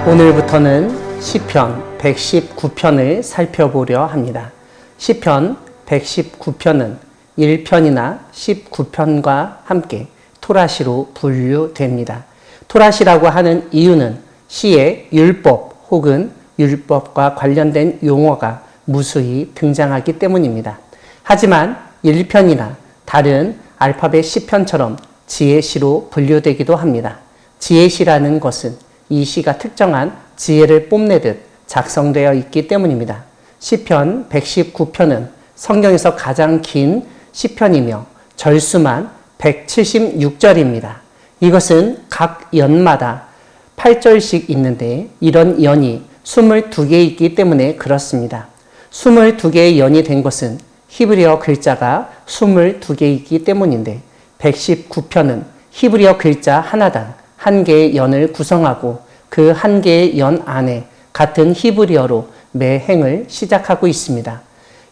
오늘부터는 시편 119편을 살펴보려 합니다. 시편 119편은 1편이나 19편과 함께 토라시로 분류됩니다. 토라시라고 하는 이유는 시에 율법 혹은 율법과 관련된 용어가 무수히 등장하기 때문입니다. 하지만 1편이나 다른 알파벳 시편처럼 지혜시로 분류되기도 합니다. 지혜시라는 것은 이 시가 특정한 지혜를 뽐내듯 작성되어 있기 때문입니다. 시편 119편은 성경에서 가장 긴 시편이며 절수만 176절입니다. 이것은 각 연마다 8절씩 있는데 이런 연이 22개 있기 때문에 그렇습니다. 22개의 연이 된 것은 히브리어 글자가 22개 있기 때문인데 119편은 히브리어 글자 하나당 한 개의 연을 구성하고 그 한 개의 연 안에 같은 히브리어로 매 행을 시작하고 있습니다.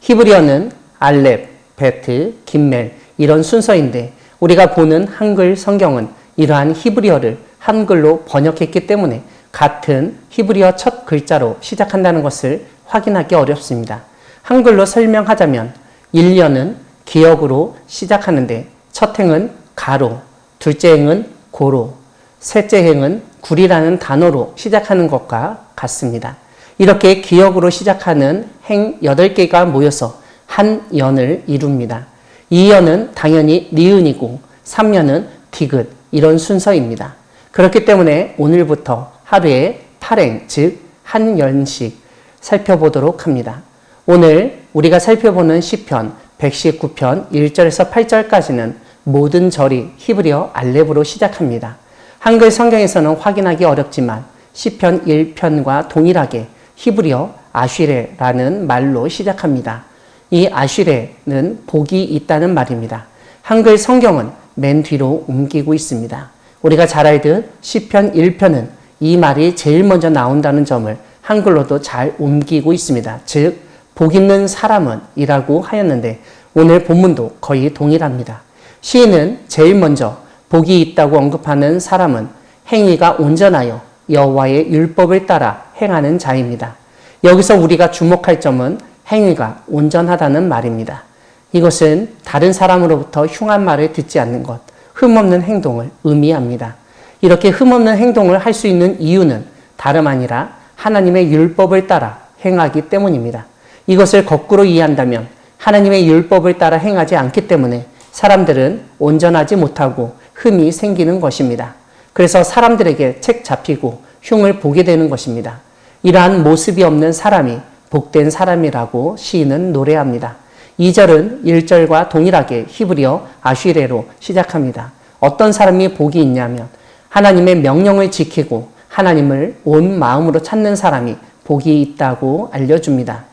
히브리어는 알렙, 베트, 김멜 이런 순서인데 우리가 보는 한글 성경은 이러한 히브리어를 한글로 번역했기 때문에 같은 히브리어 첫 글자로 시작한다는 것을 확인하기 어렵습니다. 한글로 설명하자면 1년은 기역으로 시작하는데 첫 행은 가로, 둘째 행은 고로, 셋째 행은 굴이라는 단어로 시작하는 것과 같습니다. 이렇게 기역으로 시작하는 행 8개가 모여서 한 연을 이룹니다. 2연은 당연히 니은이고 3연은 디귿 이런 순서입니다. 그렇기 때문에 오늘부터 하루에 8행 즉 한 연씩 살펴보도록 합니다. 오늘 우리가 살펴보는 시편 119편 1절에서 8절까지는 모든 절이 히브리어 알렙으로 시작합니다. 한글 성경에서는 확인하기 어렵지만 시편 1편과 동일하게 히브리어 아쉬레라는 말로 시작합니다. 이 아쉬레는 복이 있다는 말입니다. 한글 성경은 맨 뒤로 옮기고 있습니다. 우리가 잘 알듯 시편 1편은 이 말이 제일 먼저 나온다는 점을 한글로도 잘 옮기고 있습니다. 즉, 복 있는 사람은 이라고 하였는데 오늘 본문도 거의 동일합니다. 시인은 제일 먼저 복이 있다고 언급하는 사람은 행위가 온전하여 여호와의 율법을 따라 행하는 자입니다. 여기서 우리가 주목할 점은 행위가 온전하다는 말입니다. 이것은 다른 사람으로부터 흉한 말을 듣지 않는 것, 흠없는 행동을 의미합니다. 이렇게 흠없는 행동을 할 수 있는 이유는 다름 아니라 하나님의 율법을 따라 행하기 때문입니다. 이것을 거꾸로 이해한다면 하나님의 율법을 따라 행하지 않기 때문에 사람들은 온전하지 못하고 흠이 생기는 것입니다. 그래서 사람들에게 책 잡히고 흉을 보게 되는 것입니다. 이러한 모습이 없는 사람이 복된 사람이라고 시인은 노래합니다. 2절은 1절과 동일하게 히브리어 아쉬레로 시작합니다. 어떤 사람이 복이 있냐면 하나님의 명령을 지키고 하나님을 온 마음으로 찾는 사람이 복이 있다고 알려줍니다.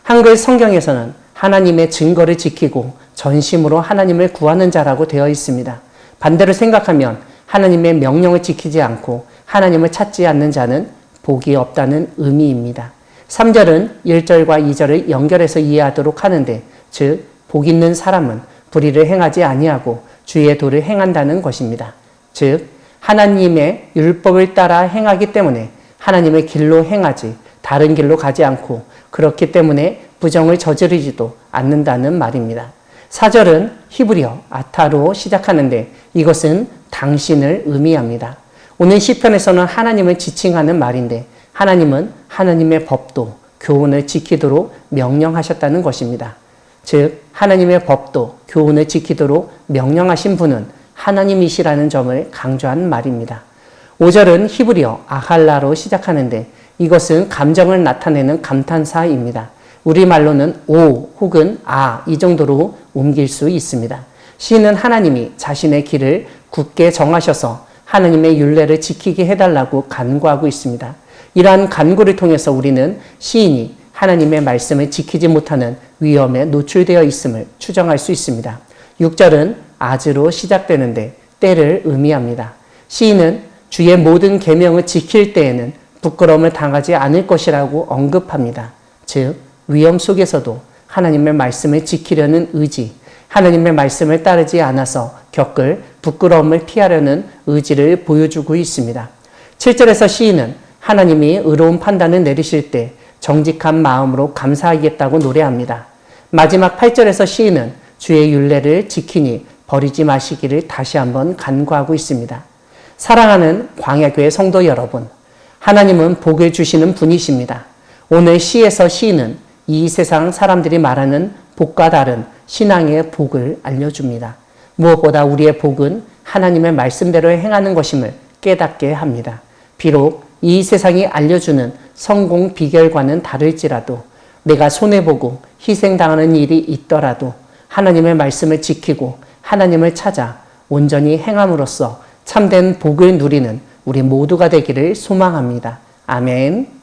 한글 성경에서는 하나님의 증거를 지키고 전심으로 하나님을 구하는 자라고 되어 있습니다. 반대로 생각하면 하나님의 명령을 지키지 않고 하나님을 찾지 않는 자는 복이 없다는 의미입니다. 3절은 1절과 2절을 연결해서 이해하도록 하는데 즉, 복 있는 사람은 불의를 행하지 아니하고 주의 도를 행한다는 것입니다. 즉, 하나님의 율법을 따라 행하기 때문에 하나님의 길로 행하지 다른 길로 가지 않고 그렇기 때문에 부정을 저지르지도 않는다는 말입니다. 4절은 히브리어 아타로 시작하는데 이것은 당신을 의미합니다. 오늘 시편에서는 하나님을 지칭하는 말인데 하나님은 하나님의 법도 교훈을 지키도록 명령하셨다는 것입니다. 즉, 하나님의 법도 교훈을 지키도록 명령하신 분은 하나님이시라는 점을 강조한 말입니다. 5절은 히브리어 아할라로 시작하는데 이것은 감정을 나타내는 감탄사입니다. 우리말로는 오 혹은 아 이 정도로 옮길 수 있습니다. 시인은 하나님이 자신의 길을 굳게 정하셔서 하나님의 율례를 지키게 해달라고 간구하고 있습니다. 이러한 간구를 통해서 우리는 시인이 하나님의 말씀을 지키지 못하는 위험에 노출되어 있음을 추정할 수 있습니다. 6절은 아즈로 시작되는데 때를 의미합니다. 시인은 주의 모든 계명을 지킬 때에는 부끄러움을 당하지 않을 것이라고 언급합니다. 즉, 위험 속에서도 하나님의 말씀을 지키려는 의지, 하나님의 말씀을 따르지 않아서 겪을 부끄러움을 피하려는 의지를 보여주고 있습니다. 7절에서 시인은 하나님이 의로운 판단을 내리실 때 정직한 마음으로 감사하겠다고 노래합니다. 마지막 8절에서 시인은 주의 율례를 지키니 버리지 마시기를 다시 한번 간구하고 있습니다. 사랑하는 광야교회 성도 여러분, 하나님은 복을 주시는 분이십니다. 오늘 시에서 시인은 이 세상 사람들이 말하는 복과 다른 신앙의 복을 알려줍니다. 무엇보다 우리의 복은 하나님의 말씀대로 행하는 것임을 깨닫게 합니다. 비록 이 세상이 알려주는 성공 비결과는 다를지라도 내가 손해보고 희생당하는 일이 있더라도 하나님의 말씀을 지키고 하나님을 찾아 온전히 행함으로써 참된 복을 누리는 우리 모두가 되기를 소망합니다. 아멘.